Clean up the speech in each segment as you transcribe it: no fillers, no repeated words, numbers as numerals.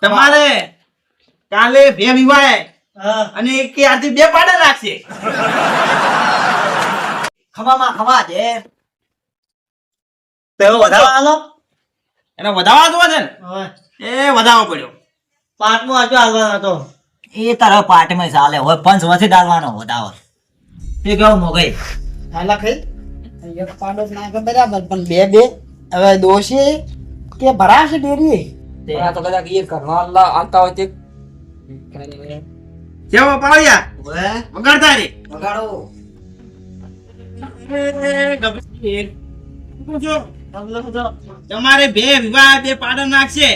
તમારે કાલે બે વિવાહ અને કે આજે બે પાડા રાખશે. ખમા દે તો એવો વધાવા આલો એને વધાવા જોવા છે ને એ વધાવો પડ્યો. પાટમો આજો હાલવાનો હતો એ તારા પાટમાં ચાલે હવે પંચ વથી ડાલવાનો વધાવો તે કેવો મોગઈ હાલા ખાઈ એક પાડો જ નાખે બરાબર પણ બે હવે દોશી કે ભરાશે ડેરી આ તો કદાચ એ ઘરમાં અલ્લાહ આવતા હોય તે કેવો પાડ્યા હવે વગાડતા રે વગાડો તમારે બે વિવાહ બે પાડા નાખશે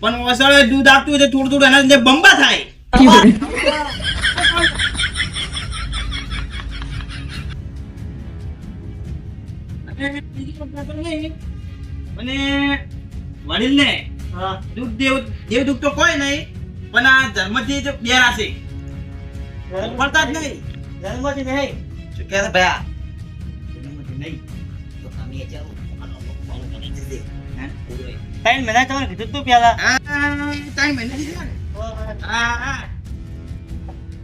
પણ ઓસળે દૂધ આપતું હોય તો થોડું થોડું એના લીધે બંબા થાય. અને વડીલ ને દૂધ દેવ દુઃખ તો કોઈ નહીં પણ આ ધર્મથી જ બેરાશે પડતા જ નહીં. જન્મથી નહીં શું કહે છે ભયા? તો તમે જાઓ ત્રણ મહિના તમારે કીધું તું પેલા ત્રણ મહિના થી છે ને? હા.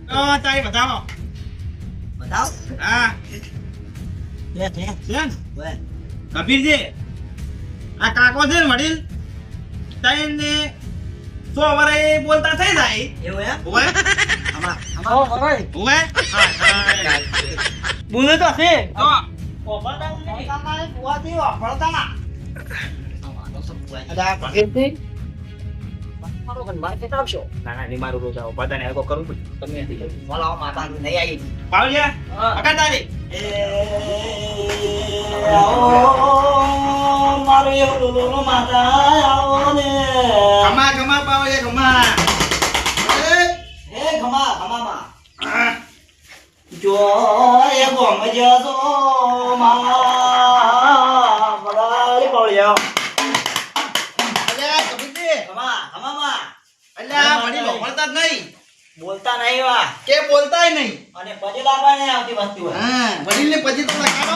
તો તારી બતાવો. બતાવ હા લે છે ને? ઓય કબીરજી આ કાકો છે ને વડીલ ત્રણ ને 100 વર્ષે બોલતા થઈ જાય. એવું એમ ઓવે આમાં ઓવે બોલે તો છે તો પાવલિયા અકા તારી કમા કમા પાવલિયા કમા હા. જો એ ગોમ જસો માં બરાબર પડ્યો અલ્યા કબીરજી ખમા અલ્યા વડીલ ઓળખતા જ નહીં બોલતા નહીં વા કે બોલતાય નહીં. અને પછી લાવવા નહીં આવતી વસ્તુ હોય હા વડીલ ને પછી તો લગાડો.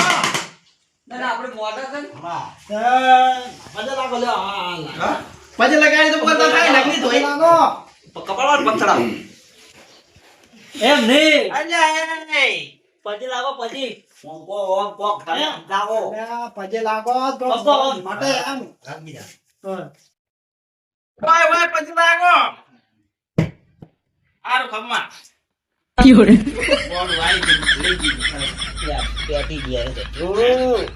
આપણે મોટા છે ને ખમા મજા લાગો લે હા? પછી લગાડી તો બોલતા થાય નકલી થોઈ. કપડાં પંથડા એમ નહીં અલ્યા એ પછી લાવો પછી ઓમ પોક તમે લાવો પજે લાગો તો માટે એમ ઓય ઓય પછી લાગો. આરો ખમ્મા બોલ વાઈ લઈ ગઈ. પેટી ગયા છે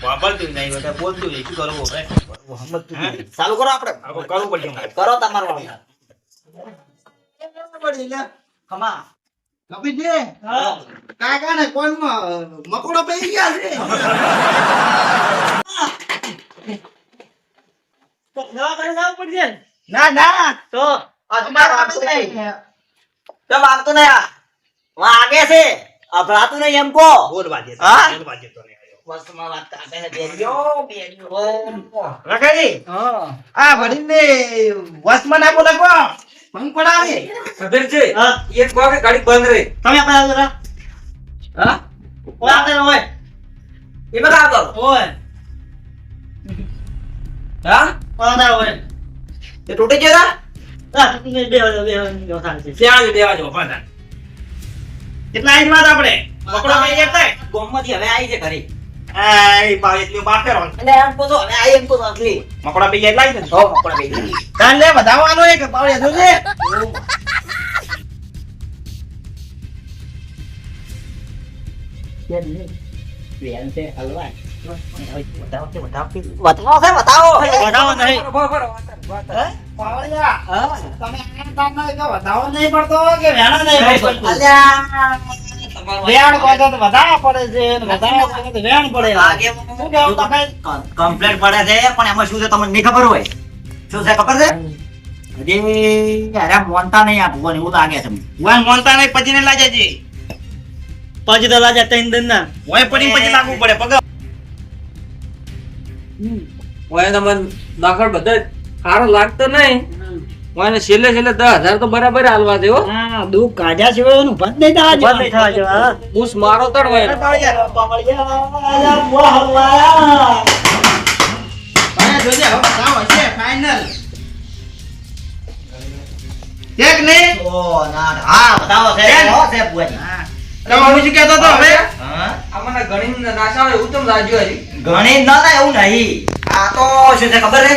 વાપરતું નહીં બેટા બોલતું નહીં શું કરવું હવે? ચાલુ કરો આપણે હવે કરવું પડશે મારે. કરો તમારું વાળું વડીલ લે. ખમા કબીરજી કાકા ને કોણ મકોડો પડી ગયા છે. દવાખાને જવું પડશે ને? ના ના તો તમારું વાગતું નહીં તો વાગતું નહીં આ આગે છે અભરાતું નહીં એમ કો બોલ વાજે હા? બોલ વાજે તો નહીં આવ્યો. વસ્તુમાં વાત કાઢે છે બેરીઓ રખાઈ હા આ વડીલ ને વસમાં ના બોલે કો ભંગ પડાવે. કબીરજી હા. એક વાગે ગાડી બંધ રહી તમે આપણે આવો જરા હા ઓય આપણે હોય એ બધા કરો ઓય હા પાડા હોય એ તૂટી ગયો તમે બે થાય છે ત્યાં જ દેવા જો પાછા. કેટલા આઈ વાત આપણે મકોડો પડી ગયા થાય. ગોમમાંથી હવે આવી છે ઘરે આય બા એટલું બાફેરો. એટલે એમ કહો તો હવે આવી એમ કહો તો આટલી મકોડા પડી ગયા લાઈ ને. હો મકોડા બેગી કાન લે વધાવવાનો એક પાવળે જોજે. બેન છે હલવા બતાવો કે બતાવો વધાવો નહીં બરોબર પાવળિયા હા તમે આમ કામ ના કે વધાવો નહીં પડતો કે વેણો નહીં પડતો અલ્યા વેણ પડે તો વધાવો પડે છે ને વધાવો પડે તો વેણ પડે આગે શું કેવું તમે કમ્પ્લેટ પડે છે પણ એમાં શું છે તમને નહીં ખબર હોય શું છે ખબર છે હજી અરે મોનતા નહીં આ ભગવાન એવું લાગે છે વાન મોનતા નહીં પછી ને લાજે જી. પછી તો લાજા ત્રણ દિન ના ઓય પડી પછી લાગવું પડે પગ. ઓય તમને દાખલ બધા સારો લાગતો નહીં ઓય છેલ્લે 10,000 તો બરાબર હાલવા દેવો હા દુઃખ કાઢ્યા સિવાય એનું બંધ નહીં થવા બંધ નહીં થવા જો હા બૂસ મારો તડ હોય જોજે હવે બતાવો છે ફાઇનલ. છે કે નહીં? ઓ ના હા બતાવો છે બેન. હો છે બુઆજી. તો હું શું કહેતો હતો હવે? હા આમને ગણી નાશા હોય એવું તમે રાજ્યો હજી ઘણી ના ના એવું નહીં આ તો શું છે ખબર છે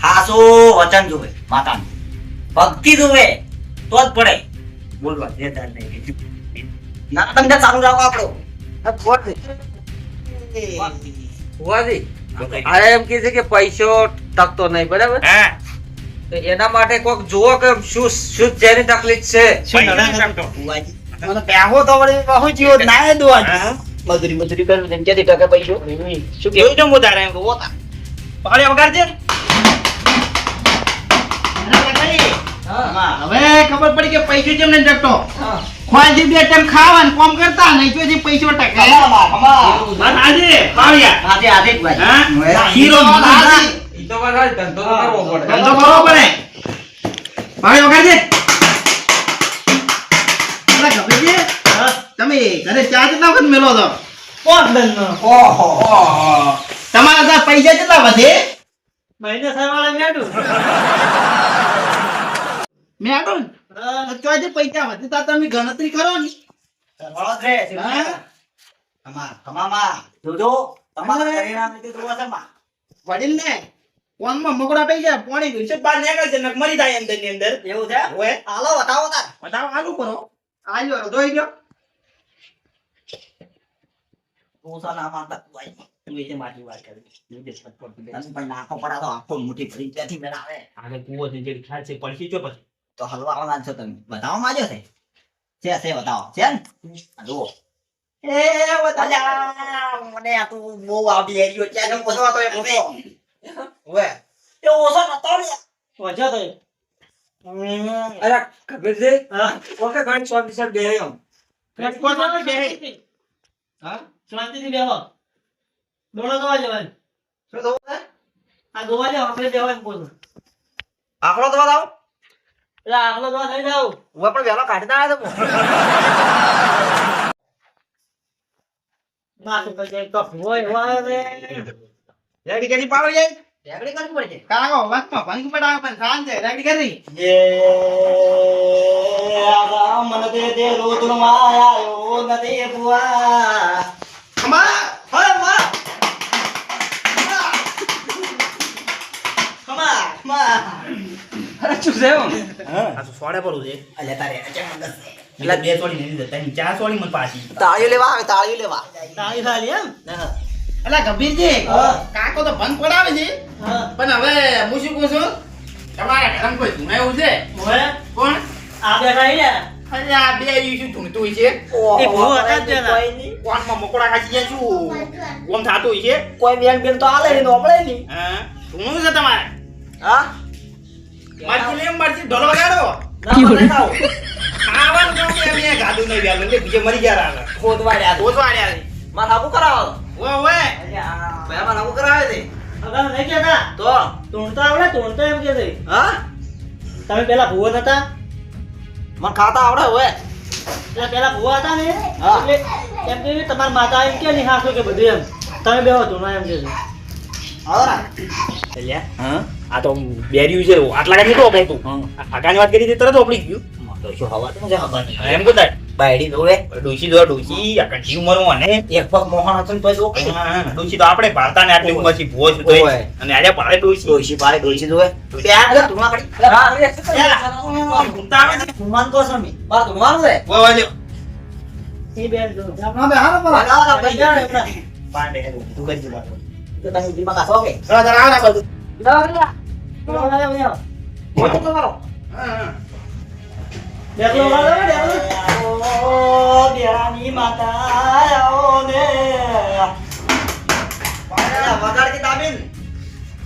હાસો વચન જોવે માતાનું ભક્તિ જોવે તો જ પડે બોલવા દેતા નહીં ના તમને ચાલુ રાખો આપણો ભુવાજી આ એમ કે છે કે પૈસો ટકતો નહીં બરાબર હા. તો એના માટે કોક જુઓ કે શું શું જેની તકલીફ છે પૈસા નહીં આપતો. બુઆજી મને પહેવો તો વળી બહુ જીવો ના એ દો હા. મજૂરી કરું તેમ ક્યાંથી ટકે પૈસો શું કેવું છે મુદારા એમ કહું ઓતા. પકડી વગાડજે. હા હવે ખબર પડી કે પૈસો કેમ નહીં ટકતો. હા ખોવાજી બે ટાઈમ ખાવાનું કોમ કરતા નહીં તો હજી પૈસો ટકે. ખમા ખમા બસ આજે ખાવ્યા. આજે આજે બુઆજી હા? ખીરો દૂધ. ઈ તો વાત સાચી, ધંધો તો કરવો પડે ધંધો કરવો પડે. પકડી વગાડજે. અલા ગભેજી, તમે ઘરે ચા કેટલા વખત મેલો છો? ઓહો તમારા ત્યાં પૈસા કેટલા વધે? મેડમ, તો આજે પૈસા વધે તો તમે ગણતરી કરો ને. સરવાળો જ રે હા? ખમા ખમામાં જોજો તમારા પરિણામ લીધે જોવા છે માં વડીલ ને ફોનમાં મકોડા પૈસા પોણી દુશે બાર નીકળે છે નક મરી જાય અંદર ની અંદર. એવું છે ઓએ, હાલો બતાવો તાર બતાવો આલુ કરો. આલ્યો જોઈ ગયો. ઓસા ના મારતા બુઆજી તું એ મારી વાત કરી જોજે સપોર્ટ દે તને પણ નાખો પડા તો આખો મુઠ્ઠી ભરી ત્યાંથી મેળાવે આગળ કુવો છે જે ખાલ છે પડશી જો પછી. તો હલવા આવવાના છો તમે બતાવો માજો છે બતાવો છે ને આ જુઓ એ અલ્યા મને આ તું બહુ આવી એરિયો ક્યાં છે ઓછો હતો એક ઓછો ઓએ એ ઓછો નતો રે અરે ખબર છે ઓકે ઘણી સ્વામી સર બે એમ કોણ બે? હા? શાંતિથી બેહો દોડો દોવા જવાય શું થયું છે આ દોવા જાવ આપણે બેહવા બોલું આખલો તો બતાવો એટલે આગલો દોવા થઈ જાવ હું પણ વેલો કાઢી ના આવ્યો માથું પર જાય કફ હોય હોય રે રેડી કરી પાડો જાય. રેગડી કરવી પડશે કાગો વાતમાં ભંગ પડાવે પણ શાંત છે. રેડી કરી. જે આવા મન દે રોદુર માયાયો નદી બુઆ ખમા. હવે માં ખમા ખમા અરે શું છે એમ? આ તો સોડે પડું છે. અલ્યા તારે અચાનક જ એટલે બે સોડી નહીં દેતા ની ચાર સોડી મને પાછી. તાળીઓ લેવા આવે તાળીઓ લેવા તાળી થાળી એમ એટલે ગંભીરજી હા. કાકો તો ભંગ પડાવે છે હા પણ હવે હું શું કહું છું તમારા ઘરમાં કોઈ ધૂણાયું છે? હોય કોણ? આ બેઠા હી ને અરે આ બે ઈ શું ધૂણતું હોય છે? એ ભૂવો હતા જ પેલા. કોઈ નહીં કોણમાં મકોડા ખાઈ ગયા શું ઓમ થાતું હોય છે? કોઈ બેન બેન તો આલે નહીં નોપડે નહીં હા? ધૂણું છે તમારે? હા મરચી લે મરચી ઢોલ વગાડો. ના મને ખાવ ખાવાનું કામ કે અમે ગાધું નહીં વ્યાલું એટલે બીજે મરી ગયા રાગા. ખોદવાડ્યા ગોતવાડ્યા છે. માં નાબુ કરાવો ઓય ઓય. ભાઈ માં નાબુ કરાવે છે અગાઉ નહીં કહેતા તો તોડતો આવડે તોડતો એમ કે છે હા તમે પેલા ભૂવો નતા મને ખાતા આવડે હોય એટલે પેલા ભૂવા હતા ને હા. એટલે એમ કે તમારા માતા એમ કે નહીં હાસો કે બધું એમ તમે બેહો ધૂણા એમ કે છે આવરા અલ્યા હા આ તો બેર્યું છે આટલા ટાઈમ તો ઓપડે તું આગાની વાત કરી હતી તરત ઓપડી ગયું તો શું હવા તો છે ખબર નહીં એમ કોતા બાયડી દોડે ડોસી દો ડોસી આ કંઠી ઉંમર અને એક પગ મોહન હતો ને તોય દોડે ડોસી તો આપણે ભારતા ને આટલી ઉંમર થી ભોજ તો ઓય. અને આજે પાડે ડોસી ડોશી પાડે ડોશી દોડે ત્યાં તું ના પડી હા. ઘૂમતા આવે છે. તુમાન કો સમી બાર તુમાન રે વો વાજો એ બેન જો ના બે હારો પર આ ભાઈ જાણે એમના પાંડે તું કરી દે તો તમે દીમાં કાસો કે જરા આવ ના બધું મોટો કરો ડેકલો વાળો ડેકલો ઓ બેરાની માતા આવો ને પાયા વગાડ કે દાબીન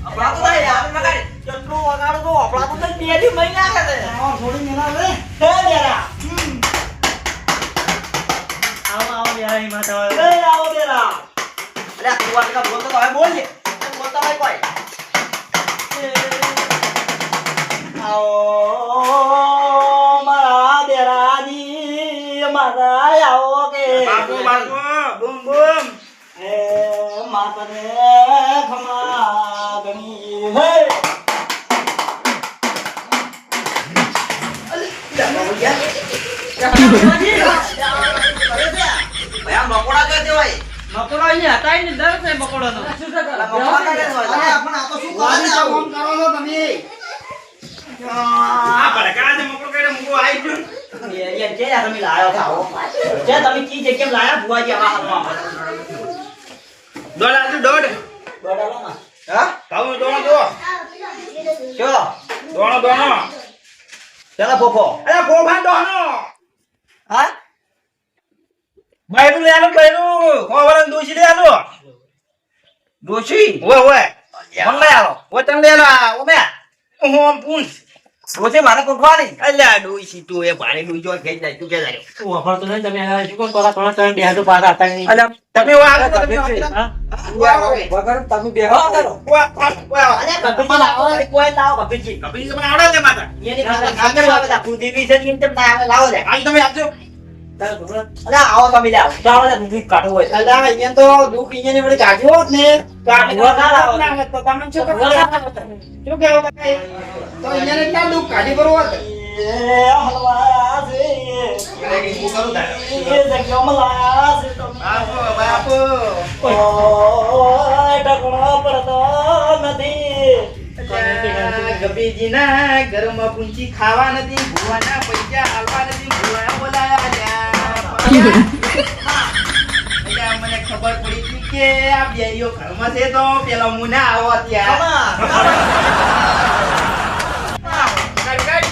આપડા તો ભાઈ યાર વગાડ કેટલું વગાડ તો આપડા તો બે દી મહિના કરે થોડી મેલા રે હે બેરા આવો આવો બેહાઈ માતા એ આવો બેરા અરે તું વાટકા બોલતો તો હવે બોલ જે બોલતા ભાઈ કોઈ આવો મારા બેરાની મારા આવો કે બાપુ બાપુ બૂમ બૂમ એ માતને ખમા ગણી હે ભાઈ આમ મકોડા કહેते હોય મકોડો અહીંયા હતા ને દર છે મકોડોનો. મકોડા કહેते હોય અરે પણ આ તો શું વાલી કરે તો કામ કરો છો તમે. આ ભડકા છે મકોડો કઈને મૂકો આવી ગયો. એ કે યાર તમે લાયો ખાઓ કે તમે કી જગ્યાએ લાયા ભુવાજી આવા હાલમાં દોડ આજુ દોડ. બડાલોમાં હા તાવું દોણો દો. શું દોણો દોણો. ચાલો ફોફો અરે ફોફા દોણો. હા બૈરું લે આલો બૈરું. કોવરન દોશી લે આલો. ડોશી ઓય ઓય. મન લઈ આવો ઓ તને લે આલો. ઓ મે. હું પૂંછ. ડોશી મારે કોઠવાની અલ્યા ડોશી તું એ ભારે ડોશી હોય કઈ જાય તું કે જાય. તું વાપરતો નહીં તમે આ શું કોણ થોડા ત્રણ બેહાડો પાછા હતા નહીં. અલ્યા તમે વાળો તમે હા? વગર તમે હા બેહાડો. કરો વાહ અરે કપી લાવો કોઈ લાવો કપીજી કપી તમે આવડે છે માતા. એની કામ આવે લા કુલદીપી છે કેમ તેમ ના આવે લાવો લે આજ તમે આપજો. અરે આવો તમે લે આવો ચાલો લે દુખી કાઢો હોય અલા અહીંયા તો દુઃખ અહીંયાની વળી કાઢ્યો હોત ને તો આપણે કાઢવા ના લાવો. ના હોત તો તમે શું કરો? શું કહેવું તમે? તો અહીંયાને ક્યાં દુઃખ કાઢી પડવું હોત? હું કરું તારે. એ જગ્યામાં લાયા છે તમે. બાપુ બાપુ. ઓય ટકણો પડતો નથી ગબીજી ના ઘરમાં પૂંચી ખાવા નથી, ભુવાના પૈસા હાલવા નથી, ભુવાના બોલાયા અલ્યા મને ખબર પડી હતી કે આ બેરીઓ ઘરમાં છે તો પેલા મુના આવો ત્યાં. કાઢ, કાઢ.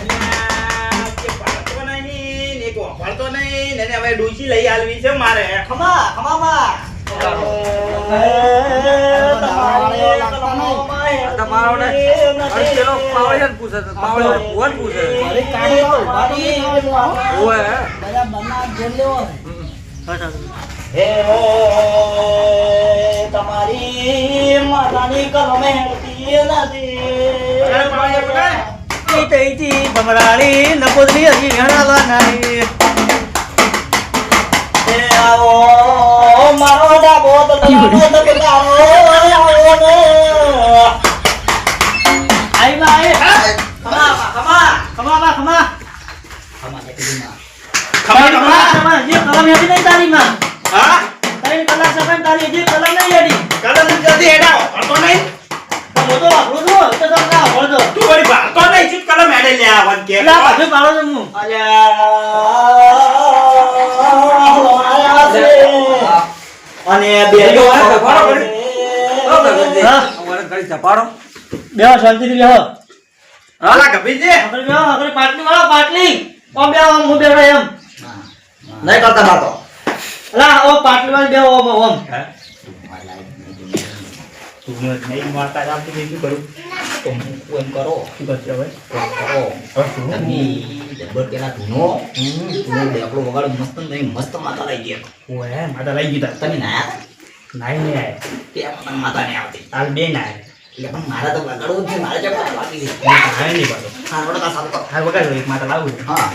અલ્યા, જે પાડતો નહીં ને એક વાપરતો નહીં ને એને હવે ડોશી લઈ આલવી છે મારે. ખમા ખમામાં તમારો ને અરે પેલો પાવડિયાને પૂછે છે. પાવડિયો ભુવન પૂછે છે. અરે કાઢી લો, કાઢી લો. ઓય. બધા બનાવ જોઈ લેવો ને. હે તમારી માતાની કલમે હેડતી નથી અરે પાવડિયા પકડ. તૈતી ભમરાળી નકોદરી હજી ઘણા નાઈ હે આવો મારો ડાબો તો તમારો તો બેટારો આવો ને આઈ માં આઈ ખમા ખમા ખમા ખમા ખમા ને કીધી માં ખબર ખબર. ખમા જે કલમ હેડી નહીં તારી માં હા તારી કલાક સફાઈ તારી જે કલમ નહીં હેડી કલમ જલ્દી હેડાવો. ભણતો નહીં. મોટો વાપરો છો તો તો ના ભણતો તું વળી ભણતો નહીં. શું કલમ હેડે લે આ વન કે. લા બધું પાડો છો હું અને બેરીઓ ઓ ગગનજી, હા? અમારે ઘડી ચપાડો. બેહો શાંતિથી બેહો હાલા ગભીરજી. આગળ બેહો આગળ પાટલી વાળો પાટલી ઓ બેહો હું બેહો એમ નહીં કરતા બાતો અલા ઓ પાટલી વાળી બેહો ઓમ ઓમ તું નહીં મારતા જ આપી દે. શું કરું? તો હું એમ કરો શું કરશે હવે? એમ કરો તમે જબર પેલા ધૂનો તું ડેકડો વગાડો મસ્ત ને તમે મસ્ત માતા લઈ ગયા ઓય માતા લઈ ગઈ તાર. તમે નાયા નાઈ નહીં આય. તે પણ માતા નહીં આવતી તાર બે ના આય. એટલે પણ મારા તો વગાડવું જ છે મારે જબર બાકી છે નાઈ નહીં પાછો. હા વડતા સારું કરો હાલ વગાડો એક માતા લાવું. હા